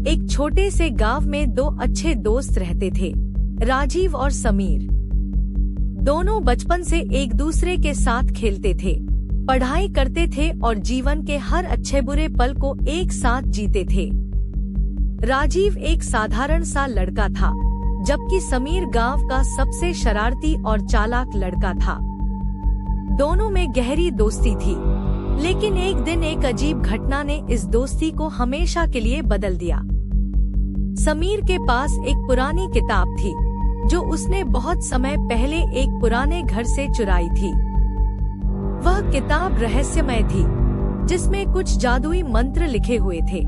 एक छोटे से गांव में दो अच्छे दोस्त रहते थे, राजीव और समीर। दोनों बचपन से एक दूसरे के साथ खेलते थे, पढ़ाई करते थे और जीवन के हर अच्छे बुरे पल को एक साथ जीते थे। राजीव एक साधारण सा लड़का था, जबकि समीर गांव का सबसे शरारती और चालाक लड़का था। दोनों में गहरी दोस्ती थी, लेकिन एक दिन एक अजीब घटना ने इस दोस्ती को हमेशा के लिए बदल दिया। समीर के पास एक पुरानी किताब थी, जो उसने बहुत समय पहले एक पुराने घर से चुराई थी। वह किताब रहस्यमय थी, जिसमें कुछ जादुई मंत्र लिखे हुए थे।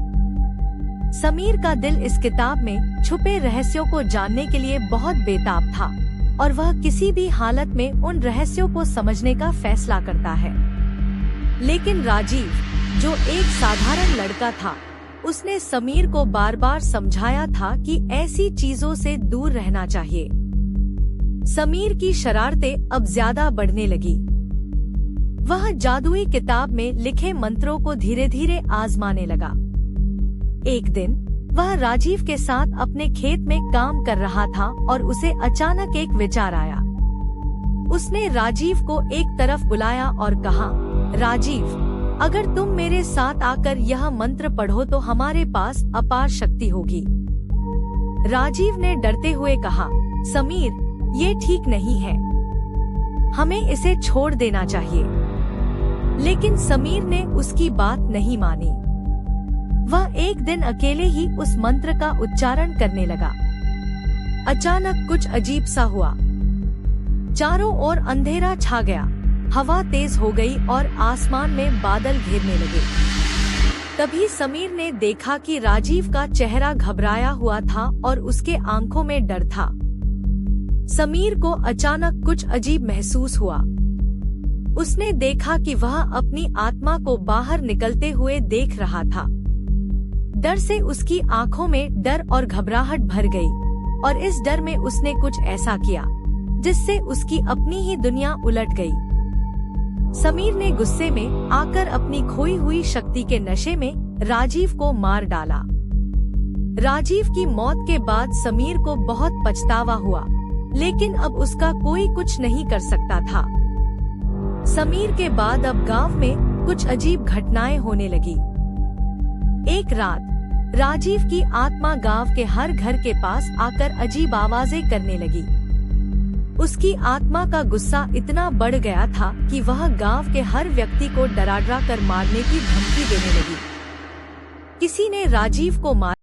समीर का दिल इस किताब में छुपे रहस्यों को जानने के लिए बहुत बेताब था, और वह किसी भी हालत में उन रहस्यों को समझने का फैसला करता है। लेकिन राजीव, जो एक साधारण लड़का था, उसने समीर को बार बार समझाया था कि ऐसी चीजों से दूर रहना चाहिए। समीर की शरारतें अब ज्यादा बढ़ने लगी। वह जादुई किताब में लिखे मंत्रों को धीरे धीरे आजमाने लगा। एक दिन वह राजीव के साथ अपने खेत में काम कर रहा था और उसे अचानक एक विचार आया। उसने राजीव को एक तरफ बुलाया और कहा, राजीव, अगर तुम मेरे साथ आकर यह मंत्र पढ़ो तो हमारे पास अपार शक्ति होगी। राजीव ने डरते हुए कहा, समीर, ये ठीक नहीं है, हमें इसे छोड़ देना चाहिए। लेकिन समीर ने उसकी बात नहीं मानी। वह एक दिन अकेले ही उस मंत्र का उच्चारण करने लगा। अचानक कुछ अजीब सा हुआ। चारों ओर अंधेरा छा गया, हवा तेज हो गई और आसमान में बादल घेरने लगे। तभी समीर ने देखा कि राजीव का चेहरा घबराया हुआ था और उसके आंखों में डर था। समीर को अचानक कुछ अजीब महसूस हुआ। उसने देखा कि वह अपनी आत्मा को बाहर निकलते हुए देख रहा था। डर से उसकी आंखों में डर और घबराहट भर गई, और इस डर में उसने कुछ ऐसा किया जिससे उसकी अपनी ही दुनिया उलट गई। समीर ने गुस्से में आकर अपनी खोई हुई शक्ति के नशे में राजीव को मार डाला। राजीव की मौत के बाद समीर को बहुत पछतावा हुआ, लेकिन अब उसका कोई कुछ नहीं कर सकता था। समीर के बाद अब गांव में कुछ अजीब घटनाएं होने लगी। एक रात राजीव की आत्मा गांव के हर घर के पास आकर अजीब आवाजें करने लगी। उसकी आत्मा का गुस्सा इतना बढ़ गया था कि वह गांव के हर व्यक्ति को डरा डरा कर मारने की धमकी देने लगी। किसी ने राजीव को मार